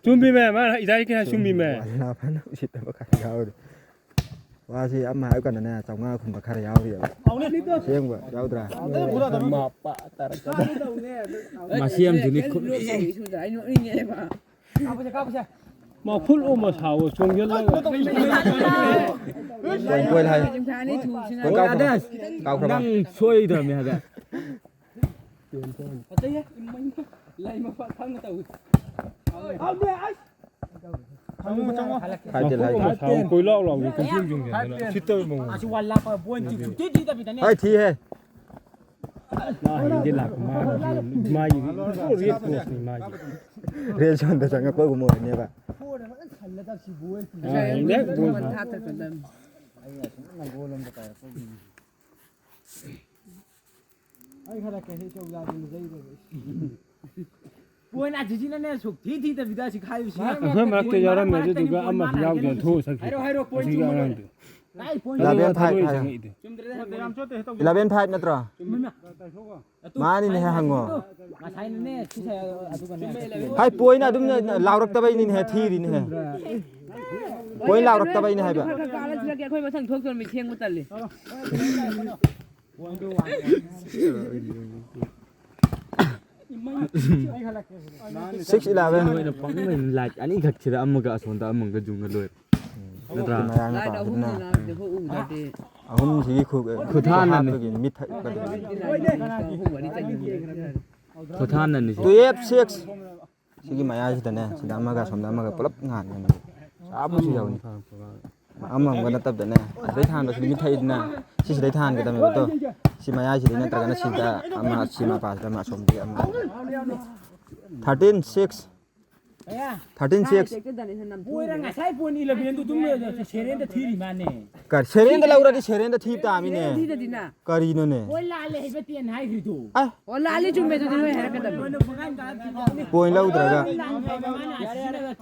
ꯆꯨꯝꯃꯤꯃꯦ ꯃꯥꯅ 이다이 그냥 ꯆꯨꯝꯃꯤꯃꯦ ꯂꯥꯞꯅ ꯎꯁꯤꯠꯇꯕ ꯈꯔ ꯌꯥꯎꯔꯤ ꯋꯥꯁꯤ ꯑꯃ ꯍꯥꯏꯕ ꯀꯥꯟꯗꯅꯦ 500ꯒꯨꯝꯕ ꯈꯔ ꯌꯥꯎꯔꯤꯑꯕ ꯑꯁꯦꯡꯕ ꯌꯥꯎꯗ꯭ꯔꯥ ꯃꯁꯤ ꯑꯃꯗꯨꯅꯤ ꯑꯩ ꯅꯣꯛꯅꯤꯡꯉꯦꯕ ꯃꯐꯨꯜ ꯑꯃ ꯁꯥꯎ ꯆꯣꯡꯖꯜꯂꯒ ꯀꯣꯏ ꯍꯥꯏ ꯖꯤꯝꯈꯥꯅꯤ ꯊꯨꯁꯤꯅ ꯀꯥꯎꯈ꯭ꯔꯕ ꯅꯪ ꯁꯣꯏꯗ꯭ꯔꯕꯅꯤ ꯍꯥꯏꯕ ꯁꯥꯎ ꯀꯣꯏꯂꯥꯎ ꯂꯥꯎꯅꯤ ꯀꯟꯐ꯭ꯌꯨꯖ ꯆꯣꯡꯖꯜꯂꯒ ꯁꯤꯠꯇꯕ ꯃꯑꯣꯡ ꯍꯥꯏ ꯊꯤꯍꯦ ꯃꯥ ꯍꯌꯦꯡꯗꯤ ꯂꯥꯛꯄ ꯃꯥꯒꯤ ꯔꯦꯠ ꯀ꯭ꯔꯣꯁꯅꯤ ꯃꯥꯒꯤ ꯔꯦꯜ ꯁꯣꯟꯗ ꯆꯪꯉꯛꯄꯒꯨꯝꯕ ꯑꯣꯏꯅꯦꯕ ꯄꯣꯏꯟ ꯑꯁꯤꯁꯤꯅꯅꯦ ꯁꯨꯛ ꯊꯤꯗꯕꯤꯗ ꯑꯁꯤ ꯈꯥꯏꯕꯁꯤ ꯑꯩꯈꯣꯏ ꯃꯔꯛꯇ ꯌꯥꯎꯔꯝꯃꯦ ꯑꯗꯨꯗꯨꯒ ꯑꯃꯁꯨ ꯌꯥꯎꯗꯦ ꯊꯣꯛꯑ ꯆꯠꯈꯤ ꯑꯁꯤꯒꯤ ꯑꯉꯥꯡꯗꯣ 11-5 ꯅꯠꯇ꯭ꯔꯣ ꯃꯥꯅꯤꯅꯦ ꯍꯪꯉꯣ ꯉꯁꯥꯏꯅꯅꯦ ꯁꯤꯁꯦ ꯑꯗꯨꯒꯅꯦ ꯍꯥꯏ ꯄꯣꯏꯅ ꯑꯗꯨꯝ ꯂꯥꯎꯔꯛꯇꯕꯩꯅꯤꯅꯦ ꯊꯤꯔꯤꯅꯦ ꯄꯣꯏꯟ ꯂꯥꯎꯔꯛꯇꯕꯩꯅꯦ ꯍꯥꯏꯕ ꯀꯥꯜꯂꯁꯤꯔꯛꯀꯦ ꯑꯩꯈꯣꯏ ꯃꯊꯪ ꯊꯣꯛꯇꯣꯏꯅꯤ ꯊꯦꯡꯕ ꯇꯜꯂꯤ Six 11 ꯅꯣꯏꯅ ꯄꯪꯕ ꯂꯥꯏꯠ ꯑꯅꯤꯈꯛꯁꯤꯗ ꯑꯃꯒ ꯑꯁꯣꯝꯗ ꯑꯃꯒ ꯖꯨꯡꯒ ꯂꯣꯏꯔꯦ ꯅꯠꯇ꯭ꯔꯥ ꯂꯥꯏꯠ ꯑꯍꯨꯝꯅ ꯍꯧꯖꯤꯛ ꯎꯗ꯭ꯔꯗꯤ ꯑꯍꯨꯝꯁꯤꯒꯤ ꯈꯨꯊꯥꯟꯅꯅꯤ ꯃꯤꯠ ꯈꯨꯊꯥꯟꯅꯅꯤ 12-6 ꯁꯤꯒꯤ ꯃꯌꯥꯏꯁꯤꯗꯅꯦ ꯁꯤꯗ ꯑꯃꯒ ꯁꯣꯝꯗ ꯑꯃꯒ ꯄꯨꯂꯞ ꯉꯥꯟꯒꯅꯤ ꯆꯥꯕꯁꯨ ꯌꯥꯎꯅꯤ ꯑꯃꯒ ꯅꯠꯇꯕꯗꯅꯦ ꯑꯗꯩ ꯊꯥꯟꯕꯁꯤꯗꯤ ꯃꯤꯠ ꯊꯛꯏꯗꯅ ꯁꯤꯁꯤꯗꯩ ꯊꯥꯟꯒꯗꯕꯅꯦꯕꯗꯣ ꯁꯤ ꯃꯌꯥꯏꯁꯤꯗꯩ ꯅꯠꯇ꯭ꯔꯒꯅ ꯁꯤꯗ ꯑꯃ ꯁꯤ ꯃꯄꯥꯁꯤꯗ ꯑꯃ ꯑꯁꯣꯝꯗꯒꯤ ꯑꯃ 13-6 ꯄꯣꯏꯔ ꯉꯁꯥꯏ ꯄꯣꯏꯟ 11ꯗꯨ ꯑꯗꯨꯝ ꯁꯦꯔꯦꯟꯗ ꯊꯤꯔꯤ ꯃꯥꯅꯦ ꯁꯦꯔꯦꯟꯗ ꯂꯧꯔꯗꯤ ꯁꯦꯔꯦꯟꯗ ꯊꯤꯕ ꯇꯥꯃꯤꯅꯦ ꯊꯤꯗꯗꯤꯅ ꯀꯔꯤꯅꯣꯅꯦ ꯄꯣꯏꯟ ꯂꯥꯜꯂꯦ ꯍꯩꯕ ꯇꯦꯟ ꯍꯥꯏꯈ꯭ꯔꯤꯗꯣ ꯑꯣ ꯂꯥꯜꯂꯤ ꯆꯨꯝꯃꯦ ꯑꯗꯨꯗꯤ ꯅꯣꯏ ꯍꯥꯏꯔꯛꯀꯗꯕꯅꯤ ꯄꯣꯏꯟ ꯂꯧꯗ꯭ꯔꯒ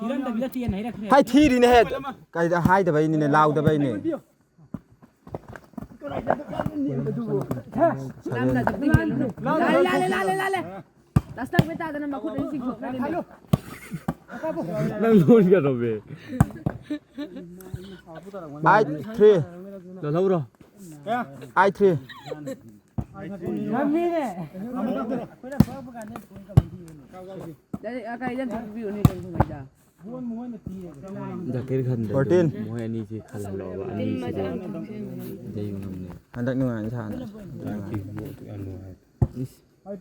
ꯊꯤꯔꯝꯗꯕꯤꯗ ꯇꯦꯟ ꯍꯩꯔꯛꯈ꯭ꯔꯦ ꯍꯥꯏ ꯊꯤꯔꯤꯅꯦꯍꯦ ꯀꯩꯗ ꯍꯥꯏꯗꯕꯩꯅꯤꯅꯦ ꯂꯥꯎꯗꯕꯩꯅꯦ ꯂꯥꯜꯂꯦ ꯂꯥꯁꯇꯪ ꯇꯥꯗꯅ ꯃꯈꯨꯠ ꯑꯅꯤ ꯆꯤꯡꯊꯣꯛꯈ꯭ꯔꯅꯤ ꯅꯪ ꯂꯣꯟꯒꯗꯧꯕꯦ 8-3 ꯂꯧꯔꯣ 8-3 ꯉꯝꯃꯤꯅꯦ ꯀꯩꯗ ꯊꯤꯕꯤꯌꯨꯅꯤ ꯀꯩꯗ ꯖꯥꯀꯤꯔ ꯈꯟꯗ꯭ꯔꯦ 14 ꯃꯣꯏ ꯑꯅꯤꯁꯤ ꯈꯜꯍꯜꯂꯛꯑꯣꯕ ꯑꯅꯤꯁꯤꯗ ꯂꯩꯕ ꯉꯝꯅꯦ ꯍꯟꯗꯛ ꯅꯨꯡꯉꯥꯏꯅ ꯁꯥꯟꯅ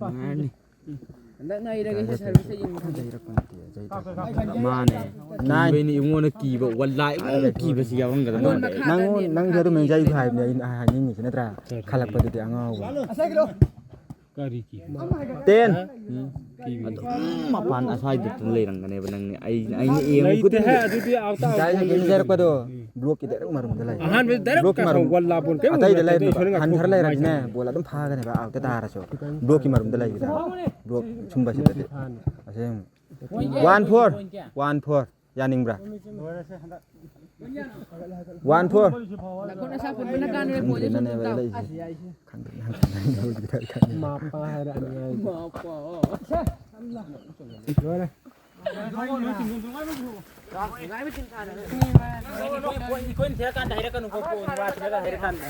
ꯅꯨꯡꯉꯥꯏꯔꯅꯤ ꯍꯟꯗꯛꯅ ꯑꯩꯔꯒ ꯁꯥꯔꯚꯤꯁꯇ ꯃꯥꯅꯦ ꯀꯤꯕꯩꯅꯤ ꯑꯩꯉꯣꯟꯗ ꯀꯤꯕ ꯋꯥꯜꯂꯥꯏ ꯑꯩꯉꯣꯟꯗ ꯀꯤꯕꯁꯤ ꯌꯥꯎꯔꯝꯒꯗꯕ ꯅꯪꯁꯨ ꯑꯗꯨꯝ ꯏꯟꯖꯥꯏꯁꯨ ꯍꯥꯏꯕꯅꯦ ꯑꯩꯅ ꯍꯥꯏꯅꯤꯡꯉꯤꯁꯤ ꯅꯠꯇ꯭ꯔꯥ ꯈꯜꯂꯛꯄꯗꯨꯗꯤ ꯑꯉꯥꯎꯕ ꯀꯔꯤ ꯀꯤ 10 ꯑꯗꯨꯝ ꯃꯄꯥꯟ ꯑꯁ꯭ꯋꯥꯏꯗ ꯂꯩꯔꯝꯒꯅꯦꯕ ꯅꯪꯅꯦ ꯑꯩꯅ ꯌꯦꯡꯕ ꯂꯩꯇꯦꯍꯦ ꯑꯗꯨꯗꯤ ꯑꯥꯎꯇ ꯏꯟꯖꯥꯏꯔꯛꯄꯗꯣ ꯕ꯭ꯂꯣꯛꯀꯤ ꯗꯥꯏꯔꯦꯛ ꯃꯔꯨꯝꯗ ꯂꯩ ꯑꯍꯥꯟꯕꯗ ꯗꯥꯏꯔꯦꯛ ꯕ꯭ꯂꯣꯛꯀꯤ ꯃꯔꯨꯝ ꯋꯥꯜꯂꯥꯄꯣꯟ ꯀꯩꯝ ꯑꯇꯩꯗ ꯂꯩꯕ ꯍꯟꯊꯔ ꯂꯩꯔꯗꯤꯅꯦ ꯕꯣꯜ ꯑꯗꯨꯝ ꯐꯥꯒꯅꯦꯕ ꯑꯥꯎꯇ ꯇꯥꯔꯁꯨ ꯕ꯭ꯂꯣꯛꯀꯤ ꯃꯔꯨꯝꯗ ꯂꯩꯒꯗꯕ ꯕ꯭ꯂꯣꯛ ꯁꯨꯝꯕꯁꯤꯗꯗꯤ ꯑꯁꯦꯡꯕ 1-4 ꯌꯥꯅꯤꯡꯕ꯭ꯔꯥ 1-4 ꯈꯪꯗ꯭ꯔꯦꯅꯅꯦꯕ ꯂꯩꯁꯦ ꯃꯥꯄꯥ ꯍꯥꯏꯔꯛꯑꯅꯤ ꯂꯣꯏꯔꯦ ꯑꯩꯈꯣꯏꯅ ꯊꯤꯔꯀꯥꯟꯗ ꯍꯩꯔꯛꯀꯅꯨꯀꯣ ꯄꯣꯏꯟ ꯋꯥ ꯊꯤꯔꯒ ꯍꯩꯔꯀꯥꯟꯗ